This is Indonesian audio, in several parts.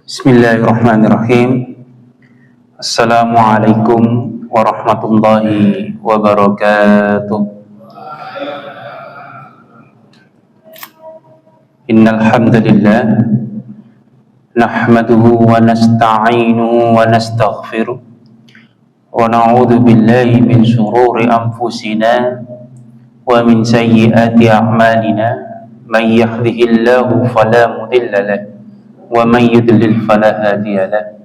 Bismillahirrahmanirrahim. Assalamualaikum warahmatullahi wabarakatuh. Innal hamdalillah nahmaduhu wa nasta'inuhu wa nastaghfiruh wa na'udzu billahi min shururi anfusina wa min sayyiati a'malina may yahdihillahu fala mudilla lahu wa may yudlil fala hadiya lahu.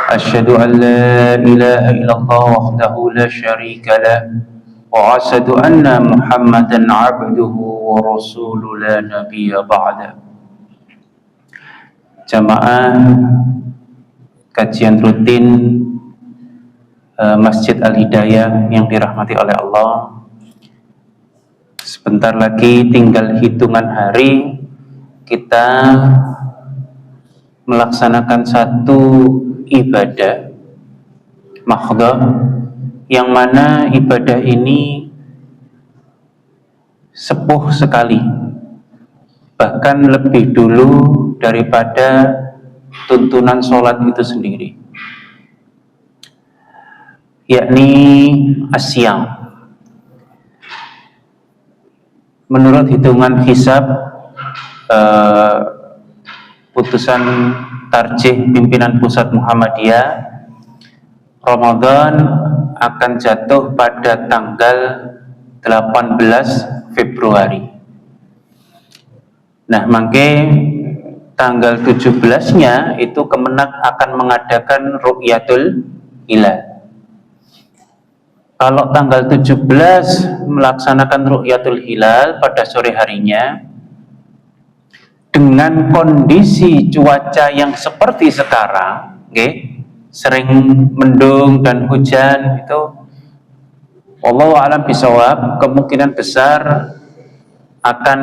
Asyhadu an la ilaha illallah wahdahu la syarika lahu wa asyhadu anna Muhammadan 'abduhu wa rasuluhu la nabiyya ba'da. Jamaah kajian rutin Masjid Al-Hidayah yang dirahmati oleh Allah. Sebentar lagi tinggal hitungan hari kita melaksanakan satu ibadah mahdhah, yang mana ibadah ini sepuh sekali, bahkan lebih dulu daripada tuntunan sholat itu sendiri, yakni asyam. Menurut hitungan hisab putusan tarjih pimpinan pusat Muhammadiyah, Ramadan akan jatuh pada tanggal 18 Februari. Nah, mangke tanggal 17-nya itu Kemenak akan mengadakan Ru'yatul Hilal. Kalau tanggal 17 melaksanakan Ru'yatul Hilal pada sore harinya, dengan kondisi cuaca yang seperti sekarang, sering mendung dan hujan, itu wallahu a'lam bishawab, kemungkinan besar akan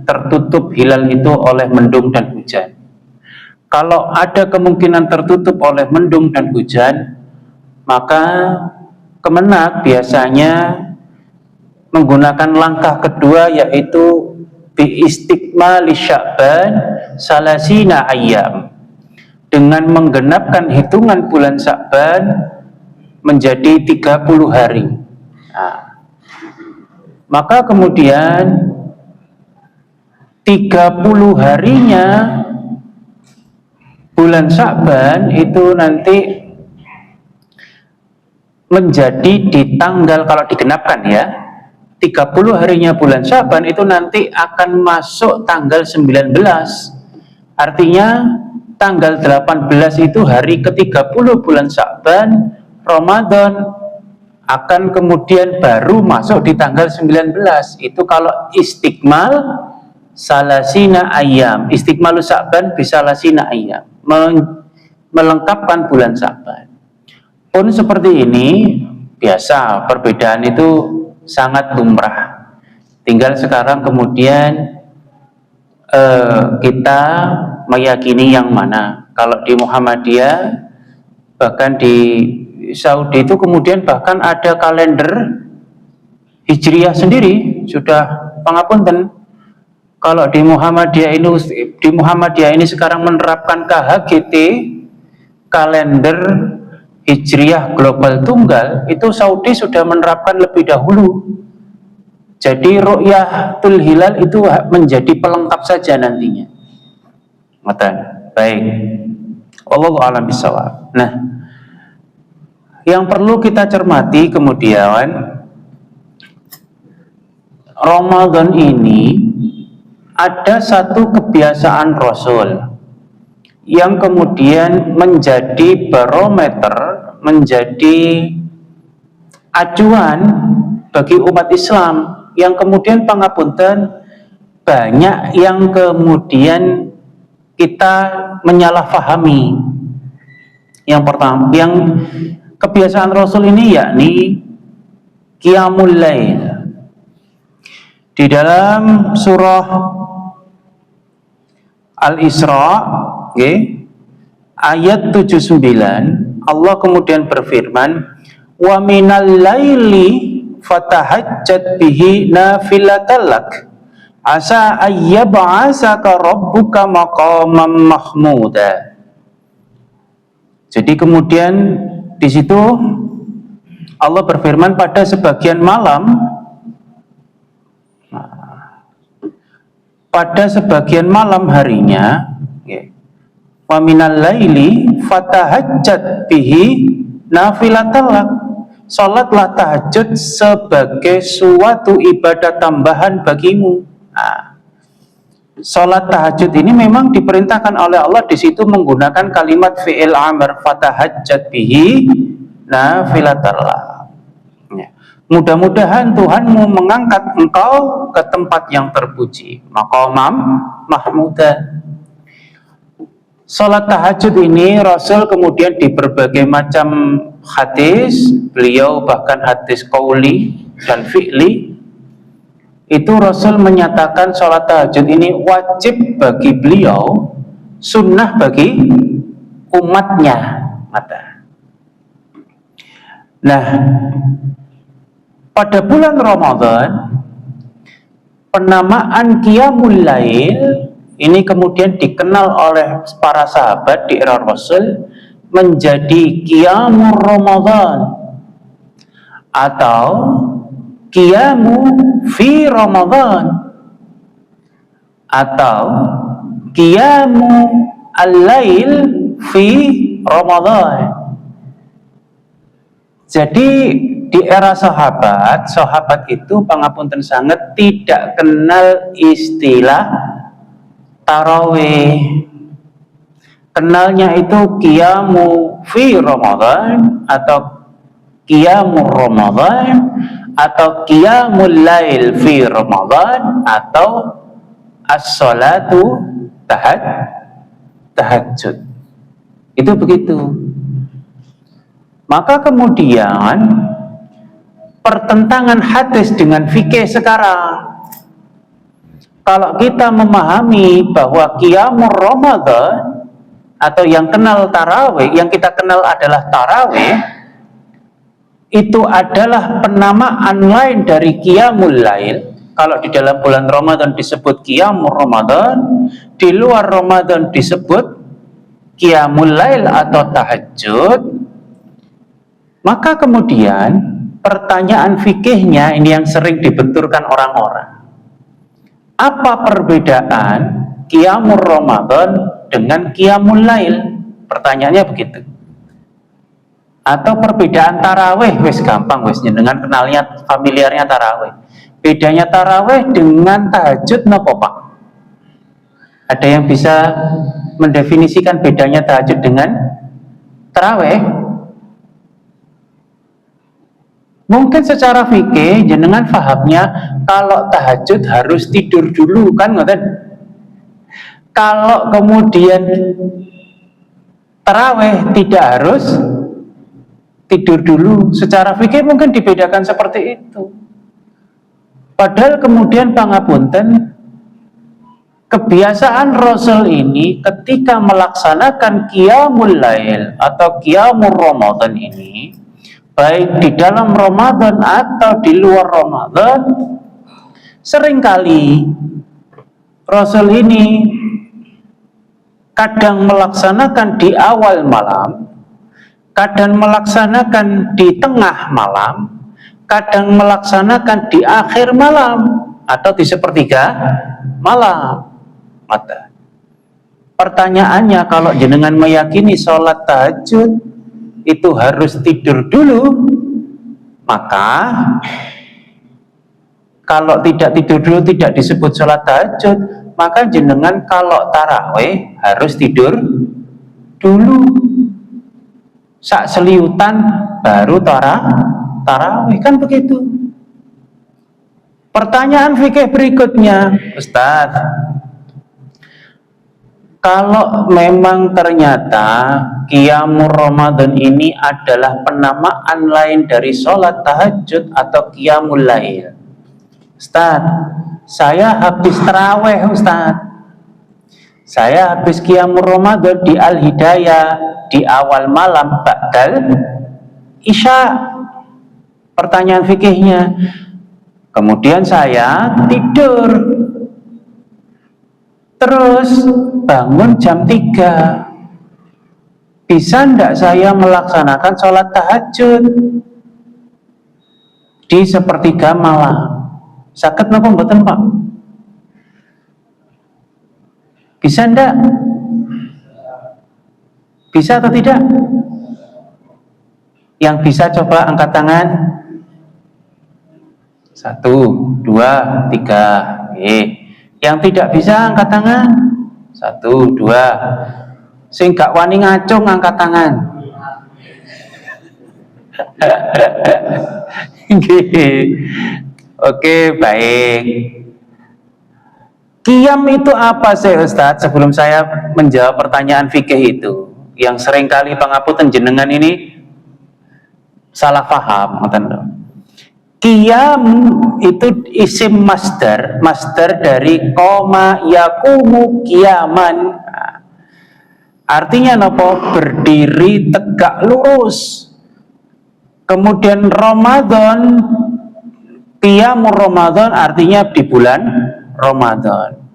tertutup hilal itu oleh mendung dan hujan. Kalau ada kemungkinan tertutup oleh mendung dan hujan, maka Kemenak biasanya menggunakan langkah kedua, yaitu biistikmali Sya'ban salasina ayyam, dengan menggenapkan hitungan bulan Sya'ban menjadi 30 hari. Nah, maka kemudian 30 harinya bulan Sya'ban itu nanti menjadi di tanggal, kalau digenapkan ya, 30 harinya bulan Sya'ban itu nanti akan masuk tanggal 19. Artinya tanggal 18 itu hari ke-30 bulan Sya'ban, Ramadan akan kemudian baru masuk di tanggal 19. Itu kalau istikmal salasina ayyam. Istikmalu Sya'ban bisa salasina ayyam, melengkapkan bulan Sya'ban. Pun seperti ini biasa, perbedaan itu sangat lumrah. Tinggal sekarang kemudian kita meyakini yang mana. Kalau di Muhammadiyah, bahkan di Saudi itu kemudian bahkan ada kalender Hijriyah sendiri, sudah pangapunten. Kalau di Muhammadiyah ini sekarang menerapkan KHGT, kalender Hijriyah global tunggal, itu Saudi sudah menerapkan lebih dahulu. Jadi Ru'yatul Hilal itu menjadi pelengkap saja nantinya. Baik. Wallahu a'lam bishawab. Nah, yang perlu kita cermati kemudian, Ramadan ini ada satu kebiasaan Rasul yang kemudian menjadi barometer, menjadi acuan bagi umat Islam, yang kemudian pangapunten banyak yang kemudian kita menyalahfahami. Yang pertama, yang kebiasaan Rasul ini yakni Qiyamul Lail. Di dalam surah Al-Isra, ayat 79, Allah kemudian berfirman, wa minal laili fatahajjat bihi nafilatalak asa ayyab'asaka rabbuka maqaman mahmuda. Jadi kemudian di situ Allah berfirman pada sebagian malam, harinya, wa minal laili fatahajjat bihi nafilatalak. Salatlah tahajud sebagai suatu ibadah tambahan bagimu. Salat tahajud ini memang diperintahkan oleh Allah di situ menggunakan kalimat fi'il amr, fatahajjat bihi nafilatalak. Mudah-mudahan Tuhanmu mengangkat engkau ke tempat yang terpuji, maqamam mahmuda. Salat tahajud ini Rasul kemudian di berbagai macam hadis, beliau bahkan hadis qauli dan fi'li, itu Rasul menyatakan salat tahajud ini wajib bagi beliau, sunnah bagi umatnya. Nah, pada bulan Ramadan penamaan Qiyamul Lail ini kemudian dikenal oleh para sahabat di era Rasul menjadi Qiyamul Ramadan atau Qiyamu fi Ramadan atau Qiyamu al-Lail fi Ramadan. Jadi di era sahabat itu pangapunten sangat tidak kenal istilah tarawih. Kenalnya itu Qiyamu fi Ramadan atau Qiyamul Ramadan atau Qiyamul Lail fi Ramadan atau as-salatu tahajud. Itu begitu. Maka kemudian pertentangan hadis dengan fikih sekarang. Kalau kita memahami bahwa Qiyamul Ramadan atau yang kenal tarawih, yang kita kenal adalah tarawih, itu adalah penamaan lain dari Qiyamul Lail. Kalau di dalam bulan Ramadan disebut Qiyamul Ramadan, di luar Ramadan disebut Qiyamul Lail atau tahajud, maka kemudian pertanyaan fikihnya ini yang sering dibenturkan orang-orang. Apa perbedaan Qiyamul Ramadan dengan Qiyamul Lail? Pertanyaannya begitu. Atau perbedaan tarawih, wis gampang wis dengan kenalnya familiarnya tarawih. Bedanya tarawih dengan tahajud napa Pak? Ada yang bisa mendefinisikan bedanya tahajud dengan tarawih? Mungkin secara fikih jenengan fahamnya kalau tahajud harus tidur dulu kan, ngoten? Kalau kemudian tarawih tidak harus tidur dulu. Secara fikih mungkin dibedakan seperti itu. Padahal kemudian pangapunten, kebiasaan Rasul ini ketika melaksanakan Qiyamul Lail atau Qiyamul Ramadan ini, baik di dalam Ramadan atau di luar Ramadan, seringkali Rasul ini kadang melaksanakan di awal malam, kadang melaksanakan di tengah malam, kadang melaksanakan di akhir malam atau di sepertiga malam. Pertanyaannya, kalau jenengan meyakini sholat tahajud itu harus tidur dulu, maka kalau tidak tidur dulu tidak disebut sholat tahajud, maka jenengan kalau tarawih harus tidur dulu. Sak seliutan baru tarawih, kan begitu. Pertanyaan fikih berikutnya, Ustaz, kalau memang ternyata Qiyamul Ramadan ini adalah penamaan lain dari sholat tahajud atau Qiyamul Lail, Ustaz, saya habis tarawih Ustaz, saya habis Qiyamul Ramadan di Al-Hidayah di awal malam ba'dal Isya. Pertanyaan fikihnya, kemudian saya tidur terus bangun jam 3. Bisa ndak saya melaksanakan sholat tahajud di sepertiga malam? Sakit napa mboten, Pak? Bisa ndak? Bisa atau tidak? Yang bisa coba angkat tangan. 1, 2, 3. Yang tidak bisa angkat tangan. 1, 2. Sing gak wani ngacung angkat tangan. Oke, baik. Qiyam itu apa sih, Ustadz? Sebelum saya menjawab pertanyaan fikih itu, yang seringkali pangapunten jenengan ini salah paham. Qiyam itu isim masdar dari koma yakumu qiyaman. Artinya nopo? Berdiri tegak lurus. Kemudian Ramadan, qiyamul Ramadan artinya di bulan Ramadan.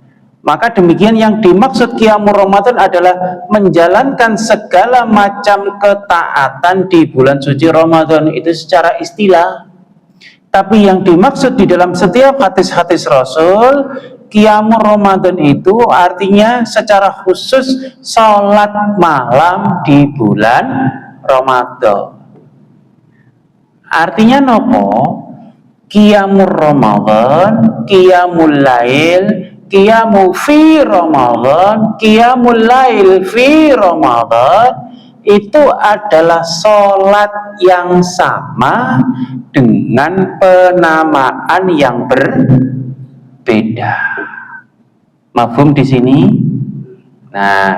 Maka demikian yang dimaksud qiyamul Ramadan adalah menjalankan segala macam ketaatan di bulan suci Ramadan, itu secara istilah. Tapi yang dimaksud di dalam setiap hadis-hadis Rasul, qiyamul Ramadan itu artinya secara khusus sholat malam di bulan Ramadan. Artinya nopo? Qiyamul Ramadan, qiyamul lail, qiyamu fi Ramadan, qiyamul lail fi Ramadan itu adalah sholat yang sama dengan penamaan yang berbeda. Mafhum di sini? Nah,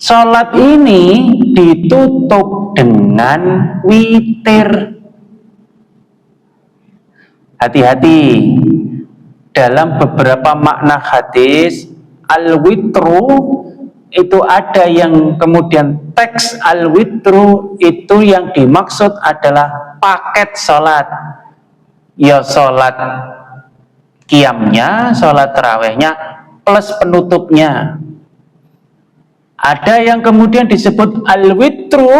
sholat ini ditutup dengan witir. Hati-hati, dalam beberapa makna hadis al-witru itu ada yang kemudian teks al-witru itu yang dimaksud adalah paket sholat. Ya sholat qiyamnya, sholat tarawehnya plus penutupnya. Ada yang kemudian disebut al-witru,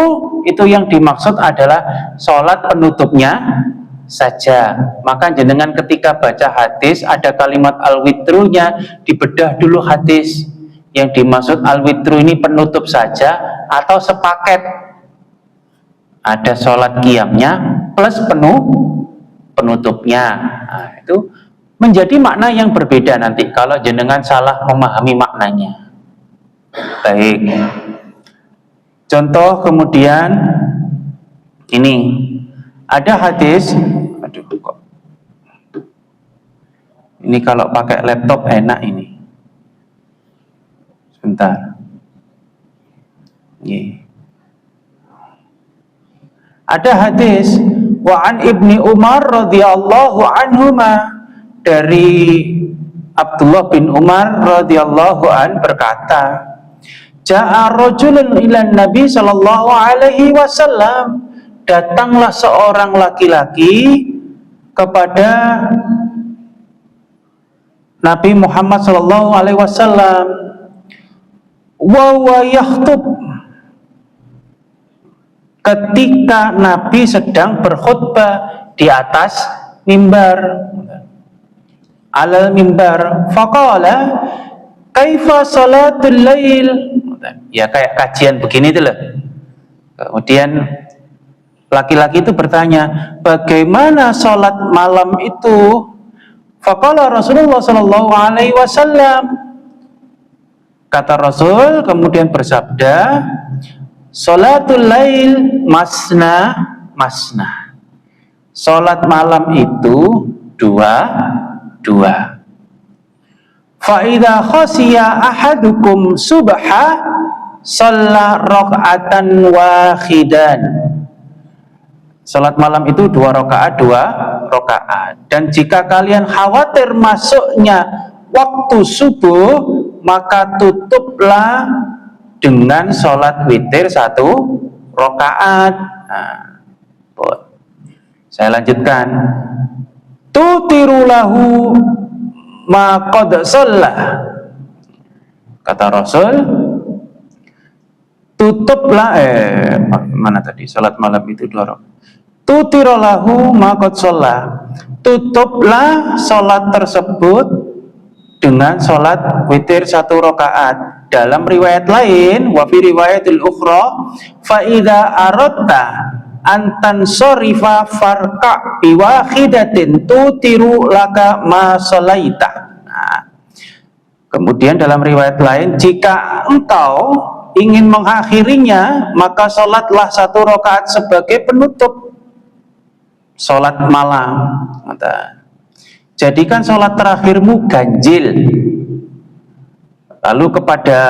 itu yang dimaksud adalah sholat penutupnya saja. Maka jenengan ketika baca hadis ada kalimat al-witrunya, dibedah dulu hadis. Yang dimaksud al-witru ini penutup saja atau sepaket. Ada sholat qiyamnya plus penutupnya. Nah, itu menjadi makna yang berbeda nanti kalau jenengan salah memahami maknanya. Baik. Contoh kemudian ini ada hadis. Aduh kok. Ini kalau pakai laptop enak ini. Sebentar. Ada hadis wa an Ibni Umar radhiyallahu anhuma, dari Abdullah bin Umar radhiyallahu an berkata, ja'a rajulun ila Nabi sallallahu alaihi wasallam, datanglah seorang laki-laki kepada Nabi Muhammad sallallahu alaihi wasallam, wa yakhthub, ketika Nabi sedang berkhutbah di atas mimbar, alal mimbar, faqala kaifa salatul lail, ya kayak kajian begini itu loh. Kemudian laki-laki itu bertanya, bagaimana sholat malam itu? Faqala Rasulullah sallallahu alaihi wasallam, kata Rasul kemudian bersabda, sholatul lail masna masna, sholat malam itu dua. Fa idza khasiya ahadukum subha shalla raka'atan wahidan. Salat malam itu 2 rakaat. Dan jika kalian khawatir masuknya waktu subuh, maka tutuplah dengan sholat witir 1 rakaat. Nah, saya lanjutkan. Tutiru lahu ma qad shalla. Kata Rasul, tutuplah mana tadi salat malam itu 2 rakaat. Tutirolahu ma qad shalla. Tutuplah salat tersebut dengan salat witir 1 rakaat. Dalam riwayat lain, wa fi riwayatil ukhra, fa idza aradta antan sorifa farka biwahidatin tutiru laka ma shalaita. Nah, kemudian dalam riwayat lain, jika engkau ingin mengakhirinya, maka sholatlah 1 rakaat sebagai penutup sholat malam. Jadikan sholat terakhirmu ganjil. Lalu kepada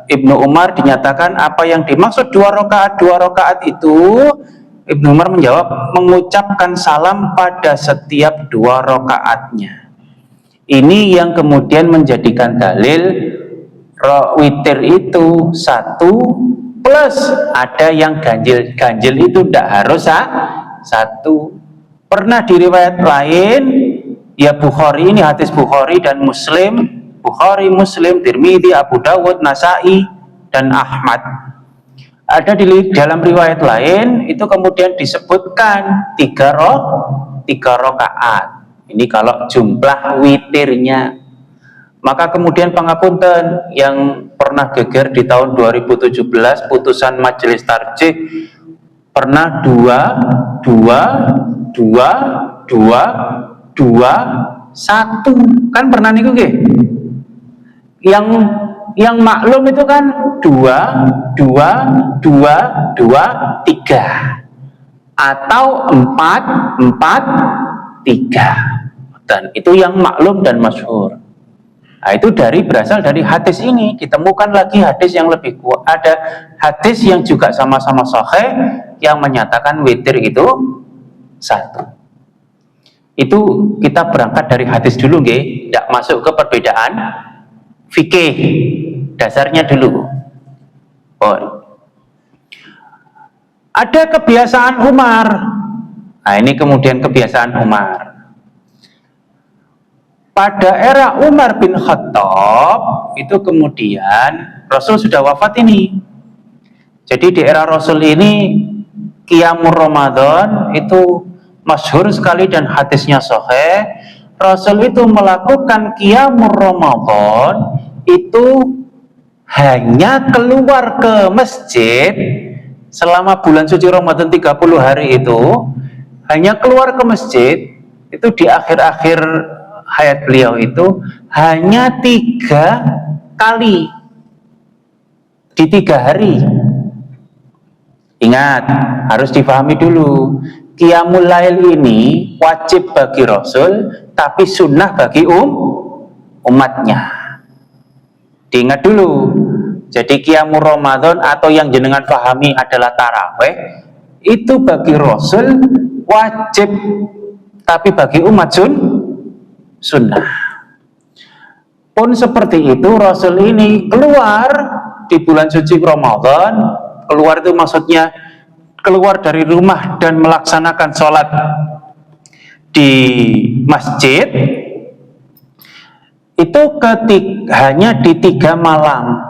Ibnu Umar dinyatakan apa yang dimaksud 2 rakaat itu. Ibnu Umar menjawab, mengucapkan salam pada setiap 2 rakaatnya. Ini yang kemudian menjadikan dalil witir itu 1 plus ada yang ganjil. Ganjil itu tidak harus 1. Pernah di riwayat lain, ya Bukhari, ini hadis Bukhari dan Muslim, Bukhari, Muslim, Tirmidzi, Abu Dawud, Nasai, dan Ahmad. Ada di dalam riwayat lain itu kemudian disebutkan 3 rakaat. Ini kalau jumlah witirnya. Maka kemudian pangapunten yang pernah geger di tahun 2017 putusan Majelis Tarjih pernah 2, 2, 2, 2, 2, 1. Kan pernah niku nggih? Yang maklum itu kan 2, 2, 2, 2, 3 atau 4, 4, 3. Dan itu yang maklum dan masyhur. Nah, itu berasal dari hadis ini. Ditemukan lagi hadis yang lebih kuat. Ada hadis yang juga sama-sama sahih yang menyatakan witir itu 1. Itu kita berangkat dari hadis dulu nggih, tidak masuk ke perbedaan fikih. Dasarnya dulu. Ada kebiasaan Umar. Nah, ini kemudian kebiasaan Umar. Pada era Umar bin Khattab itu kemudian Rasul sudah wafat ini. Jadi di era Rasul ini Qiyamul Ramadan itu masyhur sekali dan hadisnya sahih. Rasul itu melakukan Qiyamul Ramadan itu hanya keluar ke masjid selama bulan suci Ramadan 30 hari itu, hanya keluar ke masjid itu di akhir-akhir hayat beliau itu hanya 3 kali di 3 hari. Ingat, harus dipahami dulu, Qiyamul Lail ini wajib bagi Rasul tapi sunnah bagi umatnya. Diingat dulu. Jadi Qiyamul Ramadan atau yang jenengan pahami adalah taraweh itu bagi Rasul wajib tapi bagi umat sunnah. Pun seperti itu Rasul ini keluar di bulan suci Ramadan. Keluar itu maksudnya keluar dari rumah dan melaksanakan sholat di masjid itu hanya di 3 malam.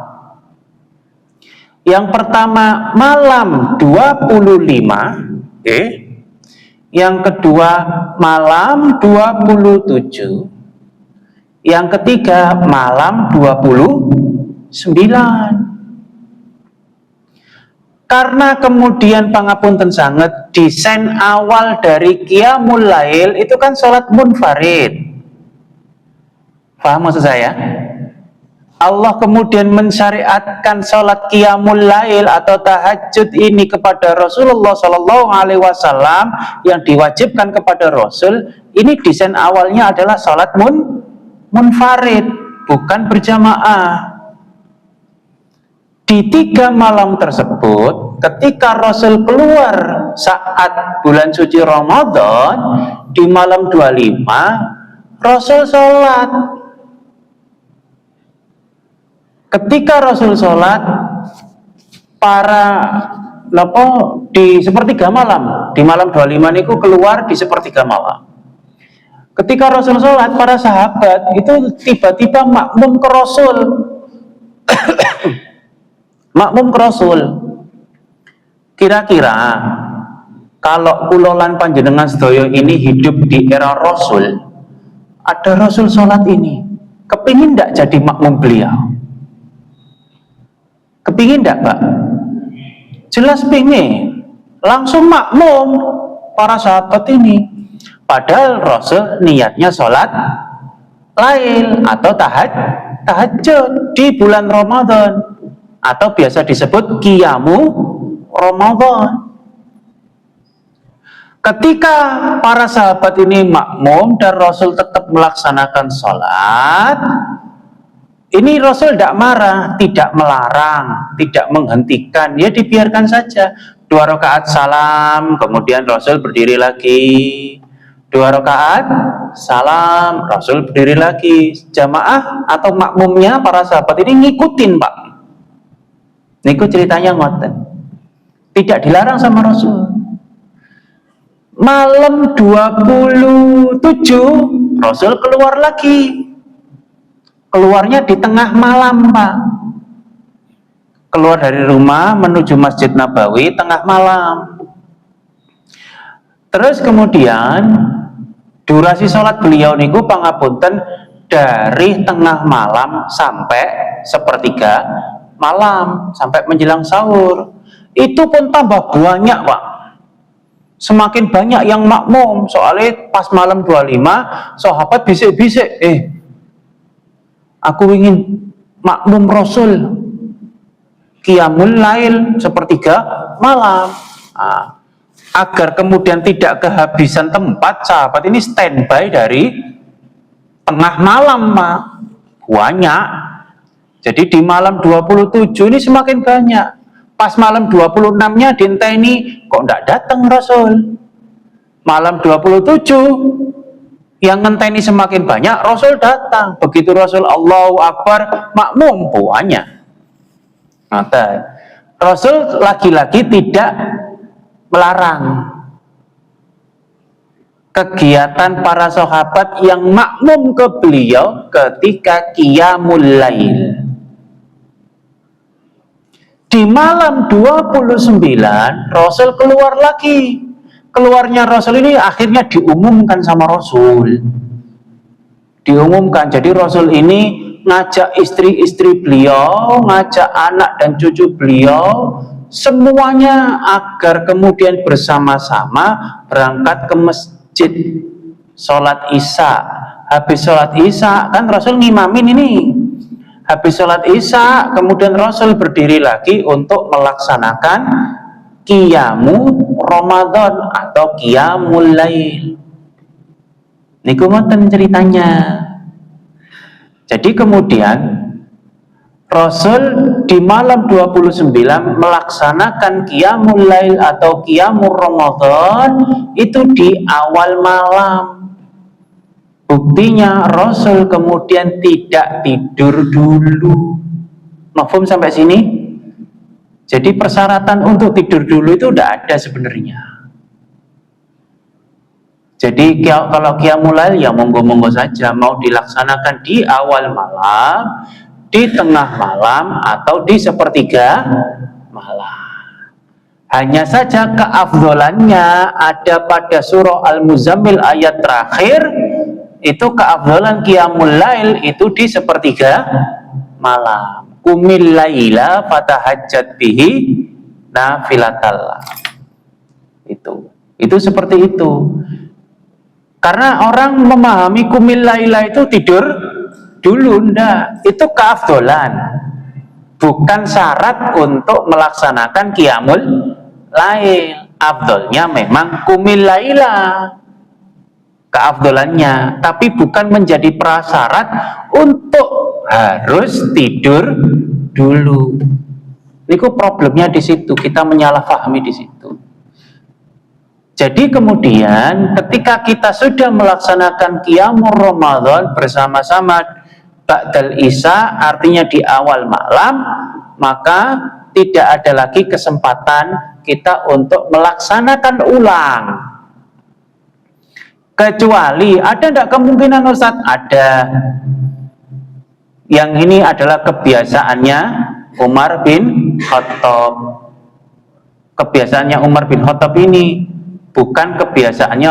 Yang pertama malam 25, yang kedua malam 27, yang ketiga malam 29. Karena kemudian pangapunten sanget desain awal dari Qiyamul Lail itu kan sholat munfarid. Paham maksud saya? Allah kemudian mensyariatkan sholat Qiyamul Lail atau tahajud ini kepada Rasulullah Shallallahu Alaihi Wasallam yang diwajibkan kepada Rasul. Ini desain awalnya adalah sholat munfarid, bukan berjamaah. Di 3 malam tersebut, ketika Rasul keluar saat bulan suci Ramadan di malam 25, Rasul sholat. Ketika Rasul sholat, di sepertiga malam, di malam 25 itu keluar di sepertiga malam. Ketika Rasul sholat, para sahabat itu tiba-tiba makmum ke Rasul. Makmum ke Rasul. Kira-kira kalau kulolan panjenengan sedaya ini hidup di era Rasul, ada Rasul sholat ini, kepingin tidak jadi makmum beliau? Kepingin tidak, Pak? Jelas pingin. Langsung makmum para sahabat ini. Padahal Rasul niatnya sholat lail atau tahajud di bulan Ramadan, atau biasa disebut qiyamu Ramadan. Ketika para sahabat ini makmum dan Rasul tetap melaksanakan sholat, ini Rasul tidak marah, tidak melarang, tidak menghentikan, ya dibiarkan saja. 2 rakaat salam, kemudian Rasul berdiri lagi. 2 rakaat salam, Rasul berdiri lagi. Jamaah atau makmumnya para sahabat ini ngikutin, Pak. Niku ceritanya ngoten. Tidak dilarang sama Rasul. Malam 27 Rasul keluar lagi. Keluarnya di tengah malam, Pak. Keluar dari rumah menuju Masjid Nabawi tengah malam. Terus kemudian durasi sholat beliau niku pangapunten dari tengah malam sampai sepertiga malam, sampai menjelang sahur. Itu pun tambah banyak, Pak. Semakin banyak yang makmum. Soalnya pas malam 25 sahabat bisik-bisik, aku ingin makmum Rasul qiyamul lail sepertiga malam. Agar kemudian tidak kehabisan tempat, sahabat ini standby dari tengah malam, Pak. Banyak. Jadi di malam 27 ini semakin banyak. Pas malam 26-nya dinteni, kok tidak datang Rasul. Malam 27 yang ngenteni semakin banyak, Rasul datang. Begitu Rasul Allahu Akbar, makmum banyak. Rasul lagi-lagi tidak melarang kegiatan para sahabat yang makmum ke beliau ketika qiyamul lail. Di malam 29 Rasul keluar lagi. Keluarnya Rasul ini akhirnya diumumkan sama Rasul. Diumumkan. Jadi Rasul ini ngajak istri-istri beliau, ngajak anak dan cucu beliau, semuanya agar kemudian bersama-sama berangkat ke masjid sholat isya. Habis sholat isya kan Rasul ngimamin ini. Habis sholat isya kemudian Rasul berdiri lagi untuk melaksanakan qiyamu Ramadan atau qiyamul lail. Niku ngoten ceritanya. Jadi kemudian Rasul di malam 29 melaksanakan qiyamul lail atau qiyamul Ramadan itu di awal malam. Buktinya Rasul kemudian tidak tidur dulu. Mafhum sampai sini? Jadi persyaratan untuk tidur dulu itu tidak ada sebenarnya. Jadi kalau qiyamul lail ya monggo-monggo saja, mau dilaksanakan di awal malam, di tengah malam, atau di sepertiga malam. Hanya saja keafdolannya ada pada surah Al-Muzammil ayat terakhir. Itu keafdalan qiyamul lail itu di sepertiga malam. Qumil laila fatahajjat bihi nafilatal. Itu seperti itu. Karena orang memahami qumil laila itu tidur dulu, ndak. Itu keafdalan. Bukan syarat untuk melaksanakan qiyamul lail. Afdolnya memang qumil laila. Keafdolannya, tapi bukan menjadi prasyarat untuk harus tidur dulu. Niku problemnya di situ, kita menyalahpahami di situ. Jadi kemudian ketika kita sudah melaksanakan qiyamul Ramadan bersama-sama ba'dal isya, artinya di awal malam, maka tidak ada lagi kesempatan kita untuk melaksanakan ulang. Kecuali, ada enggak kemungkinan Ustaz? Ada. Yang ini adalah kebiasaannya Umar bin Khattab. Kebiasaannya Umar bin Khattab ini bukan kebiasaannya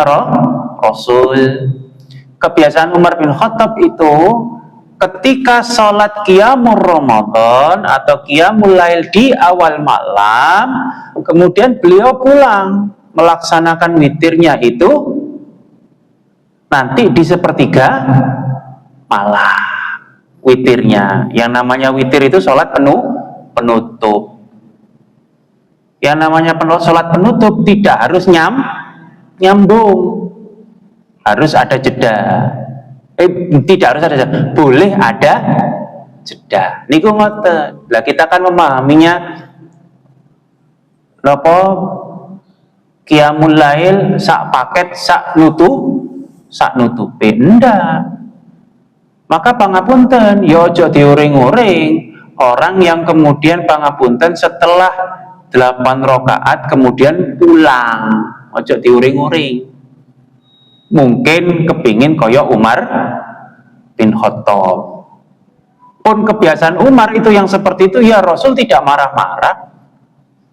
Rasul. Kebiasaan Umar bin Khattab itu ketika sholat qiyamul Ramadan atau qiyamul lail di awal malam, kemudian beliau pulang melaksanakan witirnya itu nanti di sepertiga malam. Witirnya, yang namanya witir itu sholat penutup. Yang namanya sholat penutup tidak harus nyambung, harus ada jeda. Tidak harus ada jeda, boleh ada jeda. Niku ngoten. Lah kita kan memahaminya napa qiyamul lail sak paket sak nutupe ndak. Maka pangapunten, ya aja diuring-uring orang yang kemudian pangapunten setelah 8 rakaat kemudian pulang, aja diuring-uring. Mungkin kepingin kaya Umar bin Khattab. Pun kebiasaan Umar itu yang seperti itu, ya Rasul tidak marah-marah,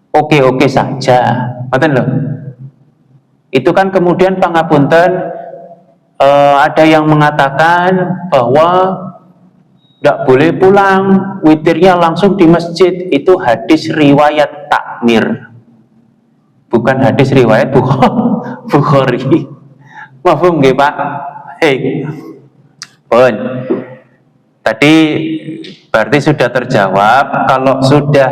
oke-oke saja. Ngoten lho. Itu kan kemudian pangapunten, ada yang mengatakan bahwa tidak boleh pulang, witirnya langsung di masjid. Itu hadis riwayat takmir, bukan hadis riwayat Bukhari. Mafhum nggih Pak? Pun. Tadi berarti sudah terjawab, kalau sudah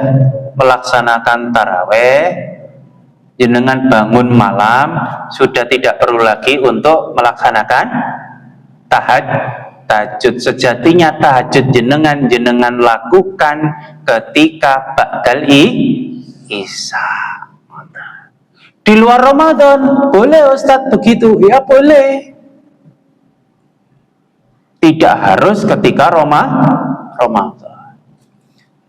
melaksanakan taraweh, jenengan bangun malam, sudah tidak perlu lagi untuk melaksanakan tahajud. Sejatinya tahajud jenengan lakukan ketika ba'dal isya. Di luar Ramadan boleh Ustadz begitu? Ya boleh. Tidak harus ketika Ramadan.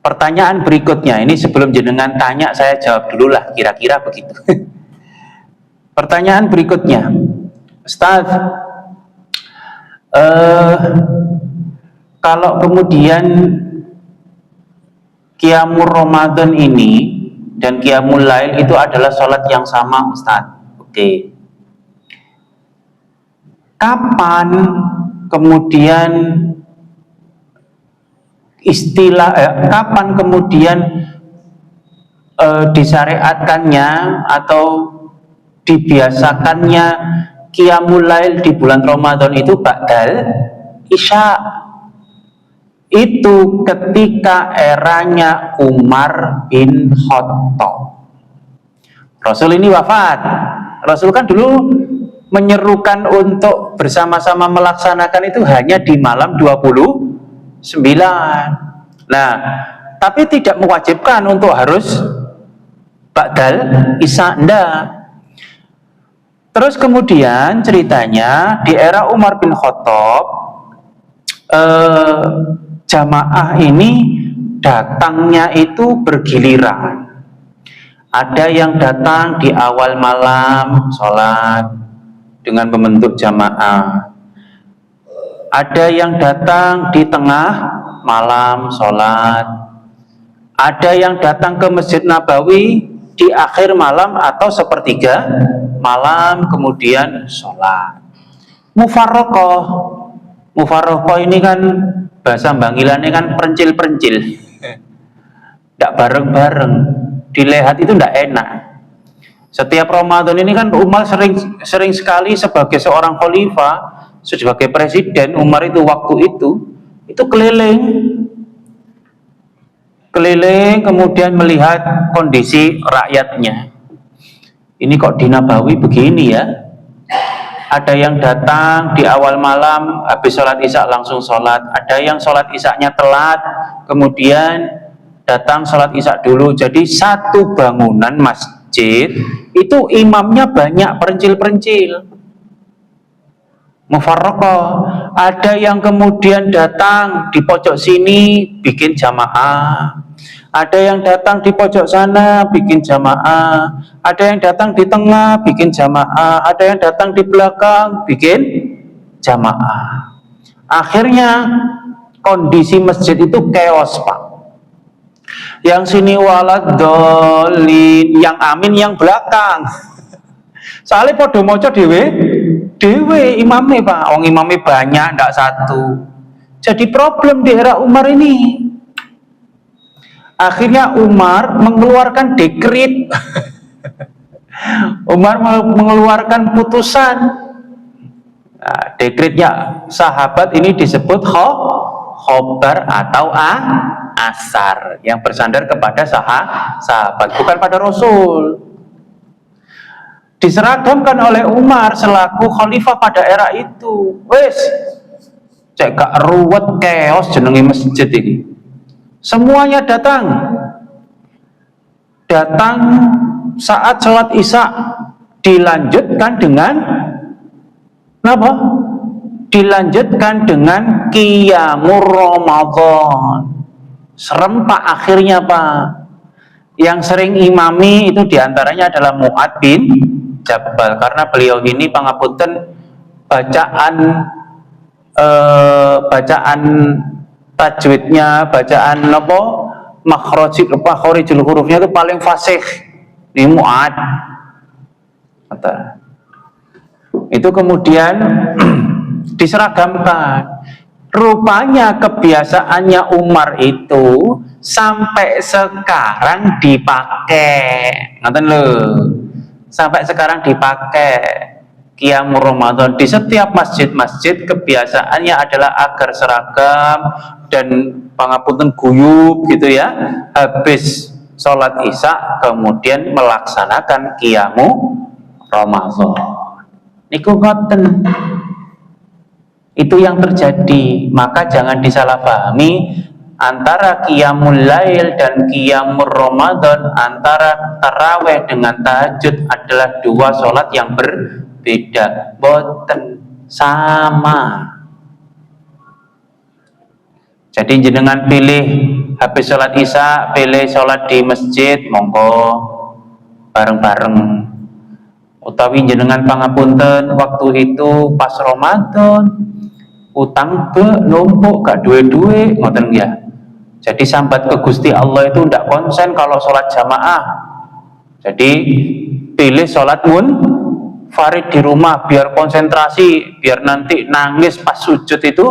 Pertanyaan berikutnya ini, sebelum jenengan tanya saya jawab dulu lah, kira-kira begitu. Pertanyaan berikutnya, Ustaz, kalau kemudian qiyamul Ramadan ini dan qiyamul lail itu adalah sholat yang sama Ustaz, oke. Kapan kemudian kapan kemudian disyariatkannya atau dibiasakannya qiyamul lail di bulan Ramadan itu ba'dal isya? Itu ketika eranya Umar bin Khattab. Rasul ini wafat. Rasul kan dulu menyerukan untuk bersama-sama melaksanakan itu hanya di malam 29. Nah, tapi tidak mewajibkan untuk harus ba'dal isya, ndak. Terus kemudian ceritanya di era Umar bin Khattab, jamaah ini datangnya itu bergiliran. Ada yang datang di awal malam sholat dengan membentuk jamaah. Ada yang datang di tengah malam sholat. Ada yang datang ke Masjid Nabawi di akhir malam atau sepertiga malam kemudian sholat. Mufarroqoh ini kan bahasa Bangilane kan perencil-perencil, tidak bareng-bareng, dilihat itu tidak enak. Setiap Ramadan ini kan Umar sering sekali sebagai seorang khalifah, sebagai presiden, Umar itu waktu itu keliling kemudian melihat kondisi rakyatnya. Ini kok di Nabawi begini ya? Ada yang datang di awal malam, habis sholat isya langsung sholat. Ada yang sholat isyanya telat, kemudian datang sholat isya dulu. Jadi satu bangunan masjid itu imamnya banyak perencil-perencil. Mufarraqah. Ada yang kemudian datang di pojok sini bikin jamaah. Ada yang datang di pojok sana bikin jamaah, ada yang datang di tengah bikin jamaah, ada yang datang di belakang bikin jamaah. Akhirnya kondisi masjid itu chaos, Pak. Yang sini waladolin, yang amin yang belakang. Soalnya podo moco dewe imame, Pak. Wong imame banyak, ndak satu. Jadi problem di era Umar ini. Akhirnya Umar mengeluarkan dekret. Umar mengeluarkan putusan. Nah, dekretnya sahabat ini disebut khobar atau asar, yang bersandar kepada sahabat, bukan pada Rasul. Diseragamkan oleh Umar selaku khalifah pada era itu. Wes, cek gak ruwet chaos jenenge masjid ini. Semuanya datang saat sholat isya, dilanjutkan dengan apa? Dilanjutkan dengan qiyamul Ramadan. Serem, Pak, akhirnya, Pak. Yang sering imami itu diantaranya adalah Mu'ad bin Jabal, karena beliau ini pangapunten bacaan tajwidnya, bacaan apa makhorijul hurufnya itu paling fasih di Mu'ad. Itu kemudian diseragamkan. Rupanya kebiasaannya Umar itu sampai sekarang dipakai. Ngoten lho. Sampai sekarang dipakai. Qiyamul Ramadan di setiap masjid-masjid kebiasaannya adalah agar seragam dan pangapunten guyub gitu ya. Habis sholat isya kemudian melaksanakan Qiyamul Ramadan. Niku ngoten. Itu yang terjadi. Maka jangan disalahpahami antara Qiyamul Lail dan Qiyamul Ramadan, antara taraweh dengan tahajud adalah dua sholat yang berbeda. Boten sama. Jadi jenengan pilih habis sholat isya, pilih sholat di masjid, monggo bareng-bareng. Utawi jenengan pangapunten waktu itu pas Ramadan utang numpuk gak duwe-duwe ngoten ya. Jadi sambat ke Gusti Allah itu ndak konsen kalau sholat jamaah. Jadi pilih sholat farid di rumah biar konsentrasi, biar nanti nangis pas sujud itu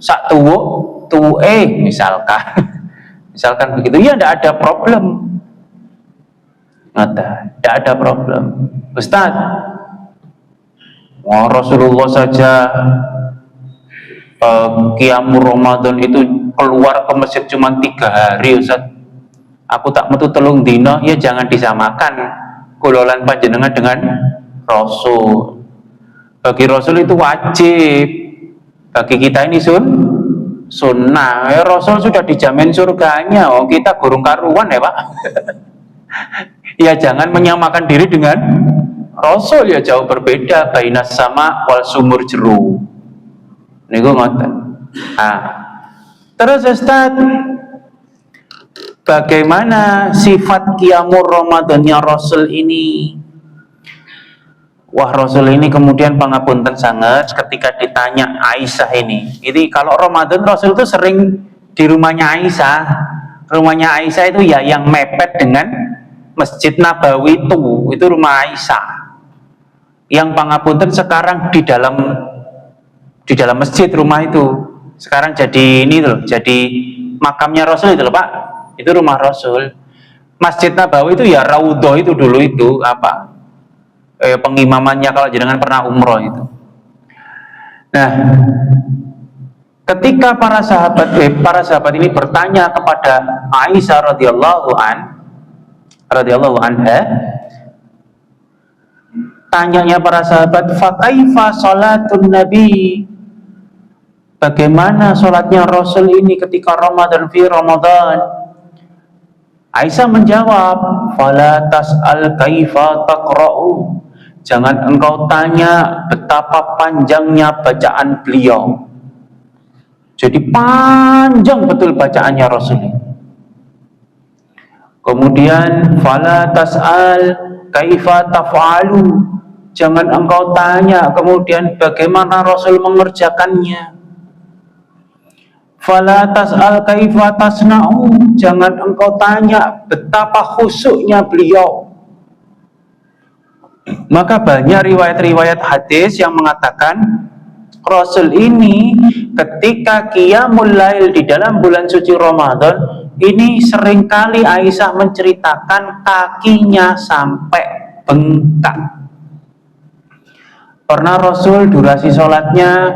sak tuwuke misalkan begitu ya, ndak ada problem. Tidak ada problem. Ustaz, Rasulullah saja Qiyamul Ramadan itu keluar ke masjid cuma 3 hari, Ustaz. Aku tak metu 3 dina, ya jangan disamakan kulolan panjenengan dengan Rasul. Bagi Rasul itu wajib, bagi kita ini sunnah. Rasul sudah dijamin surganya, oh kita gurung karuan ya, Pak. Ya jangan menyamakan diri dengan Rasul, ya jauh berbeda. Bainas sama wal sumur jeru. Niku ngoten. Terus Ustaz, bagaimana sifat Qiyamul Ramadannya Rasul ini? Wah, Rasul ini kemudian pangapunten sangat ketika ditanya Aisyah ini. Jadi kalau Ramadan Rasul itu sering di rumahnya Aisyah. Rumahnya Aisyah itu ya yang mepet dengan Masjid Nabawi itu rumah Aisyah. Yang pangapunten sekarang di dalam masjid rumah itu. Sekarang jadi ini loh, jadi makamnya Rasul itu loh, Pak. Itu rumah Rasul. Masjid Nabawi itu ya Raudhah itu dulu itu apa? Pengimamannya kalau jenengan pernah umroh itu. Nah, ketika para sahabat ini bertanya kepada Aisyah radhiyallahu anha, tanyanya para sahabat, fa kaifa salatun nabi, bagaimana salatnya Rasul ini ketika Ramadan fi Ramadan? Aisyah menjawab, fala tas'al kaifa taqra'u, jangan engkau tanya betapa panjangnya bacaan beliau. Jadi panjang betul bacaannya Rasul ini. Kemudian fala tas'al kaifa taf'alu, jangan engkau tanya kemudian bagaimana Rasul mengerjakannya. Fala tas'al kaifa tasna'u, jangan engkau tanya betapa khusyuknya beliau. Maka banyak riwayat-riwayat hadis yang mengatakan Rasul ini ketika qiyamul lail di dalam bulan suci Ramadan ini seringkali Aisyah menceritakan kakinya sampai bengkak. Pernah Rasul durasi sholatnya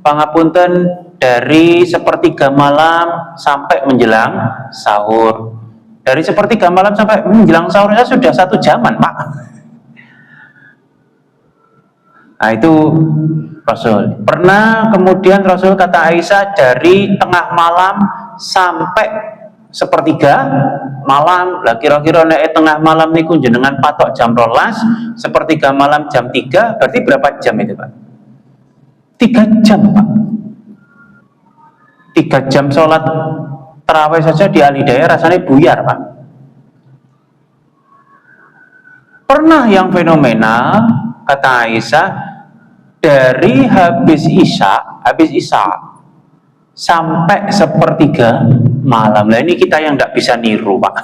pangapunten dari sepertiga malam sampai menjelang sahur. Dari sepertiga malam sampai menjelang sahurnya sudah 1 jaman, Pak. Nah itu Rasul. Pernah kemudian Rasul kata Aisyah dari tengah malam sampai sepertiga malam. Lah kira-kira nek tengah malam niku jenengan patok jam 12, sepertiga malam jam 3, berarti berapa jam itu, Pak? 3 jam, Pak. 3 jam sholat tarawih saja di Alhidayah rasanya buyar, Pak. Pernah yang fenomenal kata Aisyah, dari habis isya sampai sepertiga malam. Lah ini kita yang tidak bisa niru, Pak.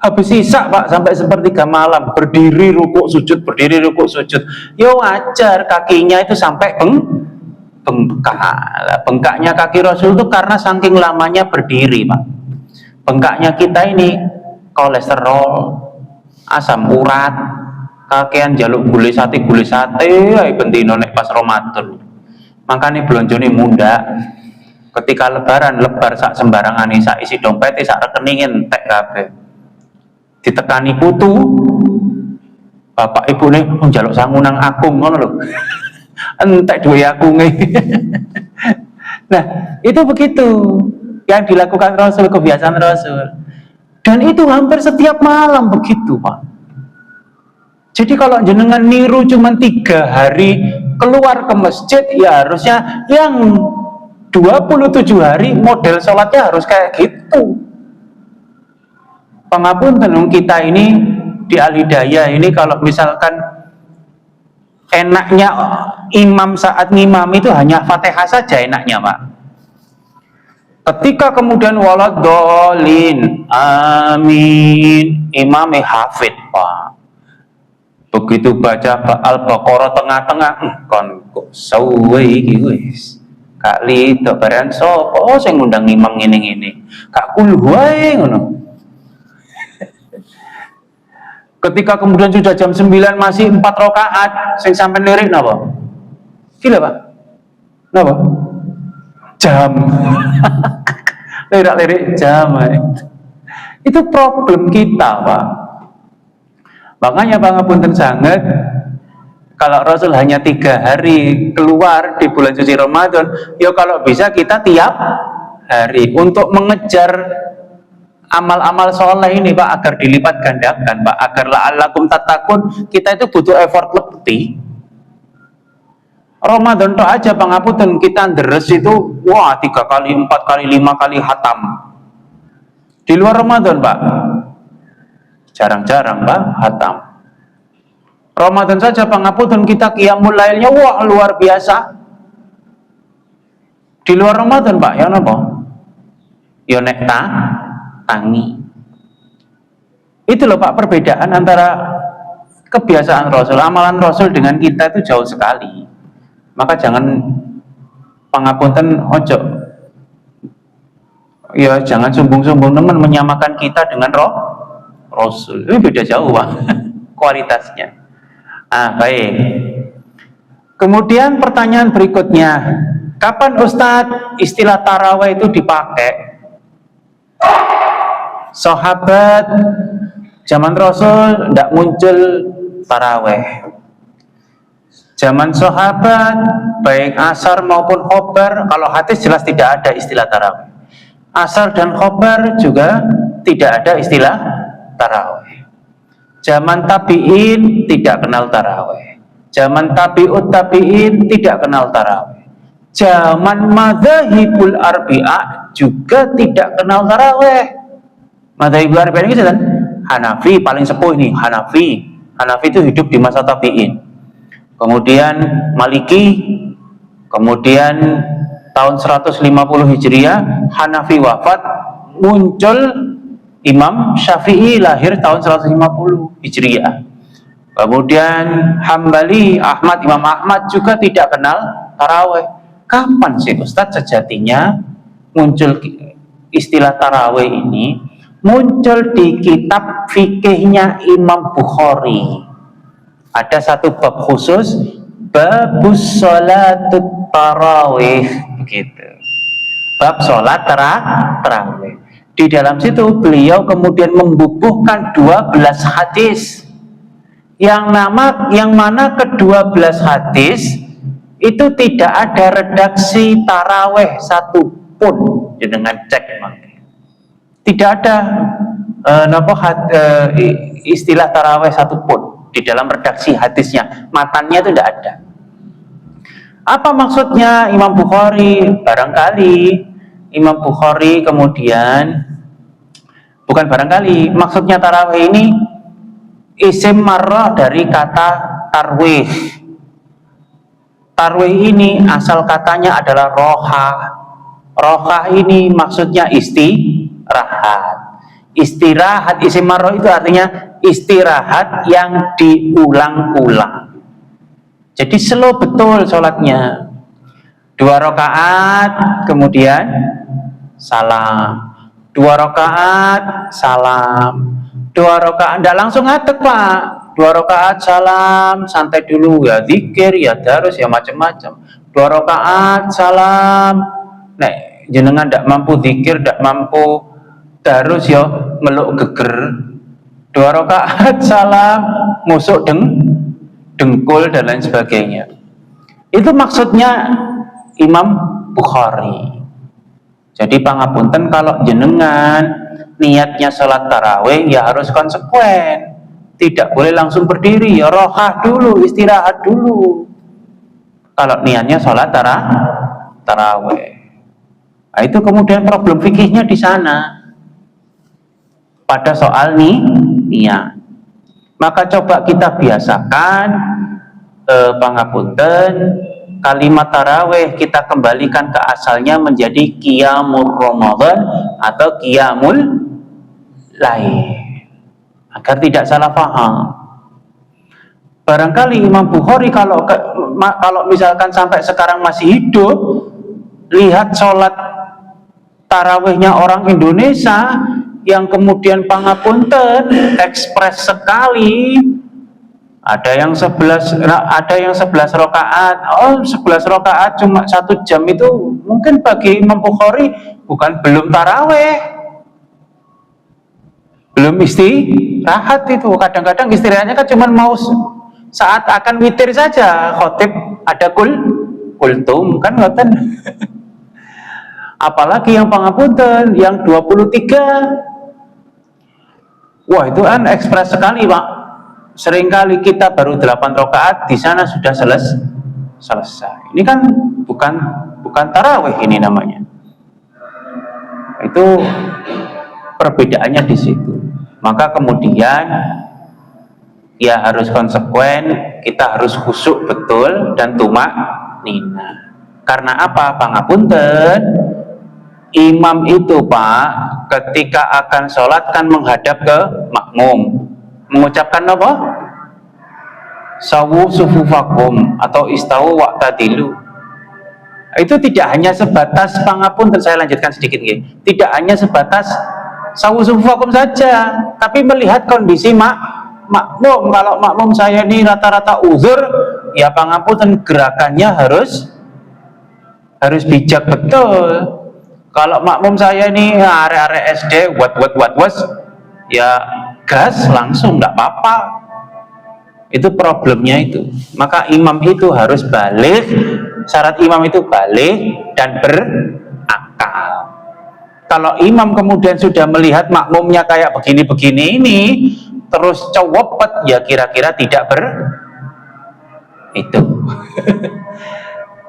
Habis isya, Pak, sampai sepertiga malam, berdiri rukuk sujud, berdiri rukuk sujud. Ya wajar kakinya itu sampai bengkak. Bengkaknya kaki Rasul itu karena saking lamanya berdiri, Pak. Bengkaknya kita ini kolesterol, asam urat, kakean jaluk gule sate ae bentino nek pas Ramadan. Makane blonjone munda. Ketika lebaran lebar sak sembarangan sak isi dompet sak rekening entek kabeh. Ditekani putu. Bapak ibune njaluk sangu nang agung ngono lho. Entek duwe akunge. Nah, itu begitu yang dilakukan Rasul, kebiasaan Rasul. Dan itu hampir setiap malam begitu, Pak. Jadi kalau jenengan niru cuma 3 hari keluar ke masjid, ya harusnya yang 27 hari model sholatnya harus kayak gitu. Pangapunten kita ini di Alhidayah ini kalau misalkan enaknya imam saat ngimam itu hanya Fatihah saja enaknya, Pak. Ketika kemudian waladhdallin, amin, imamnya hafid, Pak. Begitu baca Al-Baqarah tengah-tengah, kon kok suwe iki wis. Kali dobaran sapa sing ngundang imam ngene-ngene. Kak kul wae ngono. Ketika kemudian sudah jam 9 masih 4 rakaat, sing sampai lirik napa? Gila, Pak. Napa? Jam. Lirik jam. Itu problem kita, Pak. Makanya pangapunten sangat, kalau Rasul hanya 3 hari keluar di bulan suci Ramadan, ya kalau bisa kita tiap hari untuk mengejar amal-amal soleh ini, Pak, agar dilipat gandakan, Pak, agar la'allakum tattaqun, kita itu butuh effort lebih. Ramadan tok aja pangapunten kita deres itu, wah 3 kali, 4 kali, 5 kali hatam. Di luar Ramadan, Pak, jarang-jarang, Pak, hatam. Ramadan saja pangapunten kita qiyamul lailnya wah luar biasa. Di luar Ramadan, Pak, ya napa? Ya nek tangi. Itu loh, Pak, perbedaan antara kebiasaan Rasul, amalan Rasul dengan kita itu jauh sekali. Maka jangan pangapunten ojo. Ya jangan sombong-sombong teman menyamakan kita dengan Rasul. Ini beda jauh, Pak, kualitasnya. Baik. Kemudian pertanyaan berikutnya, kapan Ustadz istilah tarawih itu dipakai? Sahabat zaman Rasul tidak muncul tarawih. Zaman sahabat baik asar maupun khobar, kalau hadis jelas tidak ada istilah tarawih. Asar dan khobar juga tidak ada istilah tarawih. Zaman tabi'in tidak kenal tarawih. Zaman tabi'ut tabi'in tidak kenal tarawih. Zaman madzhabul arbi'ah juga tidak kenal tarawih. Madzhab Ibnu Arabi ini kan Hanafi paling sepuh ini, Hanafi itu hidup di masa tabi'in. Kemudian Maliki, kemudian tahun 150 Hijriah Hanafi wafat, muncul Imam Syafi'i lahir tahun 150 Hijriah. Kemudian Hambali, Imam Ahmad juga tidak kenal taraweh. Kapan sih Ustadz sejatinya muncul istilah taraweh ini? Muncul di kitab fikihnya Imam Bukhari. Ada satu bab khusus, babus sholatut tarawih, begitu. Bab sholat tarawih. Di dalam situ beliau kemudian membubuhkan 12 hadis. Yang mana ke-12 hadis itu tidak ada redaksi taraweh satupun. Dengan cek tidak ada istilah taraweh satupun di dalam redaksi hadisnya, matanya itu tidak ada. Apa maksudnya Imam Bukhari? Barangkali Imam Bukhari kemudian, bukan barangkali, maksudnya tarawih ini isim marrah dari kata tarwih. Tarwih ini asal katanya adalah rohah. Rohah ini maksudnya istirahat. Istirahat, isim marrah itu artinya istirahat yang diulang-ulang. Jadi slow betul sholatnya. 2 rakaat kemudian salam, 2 rakaat salam, 2 rakaat, tidak langsung ngadeg Pak, 2 rakaat salam, santai dulu ya, zikir ya, darus ya, macam-macam. 2 rakaat salam, nek jenengan tidak mampu zikir, tidak mampu darus ya, meluk geger. 2 rakaat salam, musuk dengkul dan lain sebagainya. Itu maksudnya Imam Bukhari. Jadi pangapunten kalau jenengan niatnya sholat tarawih ya harus konsekuen. Tidak boleh langsung berdiri, ya rohah dulu, istirahat dulu. Kalau niatnya sholat tarawih. Nah, itu kemudian problem fikihnya di sana. Pada soal niat. Maka coba kita biasakan pangapunten, kalimat tarawih kita kembalikan ke asalnya menjadi qiyamul Ramadan atau qiyamul lail, agar tidak salah paham. Barangkali Imam Bukhari kalau misalkan sampai sekarang masih hidup, lihat sholat tarawihnya orang Indonesia yang kemudian pangapunten ekspres sekali, ada yang 11 rakaat. Oh, 11 rakaat cuma 1 jam itu mungkin bagi Imam Bukhari belum taraweh, belum istirahat. Itu kadang-kadang istirahatnya kan cuma mau saat akan witir saja, khotib ada kultum kan ngoten. Apalagi yang pangapunten yang 23, wah itu kan ekspres sekali Pak. Seringkali kita baru 8 rakaat di sana sudah selesai. Ini kan bukan tarawih ini namanya. Itu perbedaannya di situ. Maka kemudian ya harus konsekuen, kita harus khusyuk betul dan tumak nina. Karena apa? Pangapunten, imam itu Pak ketika akan sholat kan menghadap ke makmum, mengucapkan apa? Sawu sufufakum atau istawu wa'tadilu. Itu tidak hanya sebatas pangapunten, saya lanjutkan sedikit ya. Tidak hanya sebatas sawu sufufakum saja, tapi melihat kondisi makmum. Kalau makmum saya ini rata-rata uzur, ya pangapunten gerakannya harus bijak betul. Kalau makmum saya ini area SD wat ya gas langsung, nggak apa-apa. Itu problemnya itu. Maka imam itu harus balik. Syarat imam itu balik dan berakal. Kalau imam kemudian sudah melihat makmumnya kayak begini-begini ini, terus cowopet, ya kira-kira tidak itu.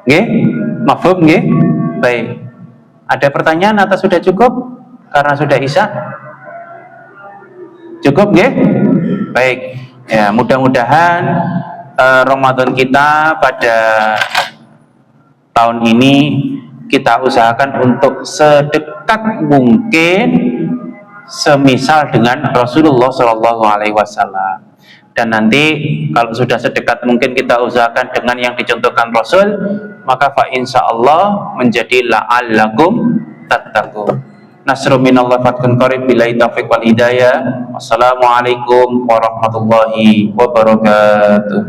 Nggih, mafhum nggih? Baik. Ada pertanyaan atau sudah cukup? Karena sudah isya. Cukup nggih? Baik. Ya, mudah-mudahan Ramadan kita pada tahun ini kita usahakan untuk sedekat mungkin semisal dengan Rasulullah Shallallahu Alaihi Wasallam. Dan nanti kalau sudah sedekat mungkin kita usahakan dengan yang dicontohkan Rasul, maka fa insya Allah menjadi la'allakum tattaqun. Nasrun minallah fatkun qarib, billahi taufiq wal hidayah. Wassalamualaikum warahmatullahi wabarakatuh.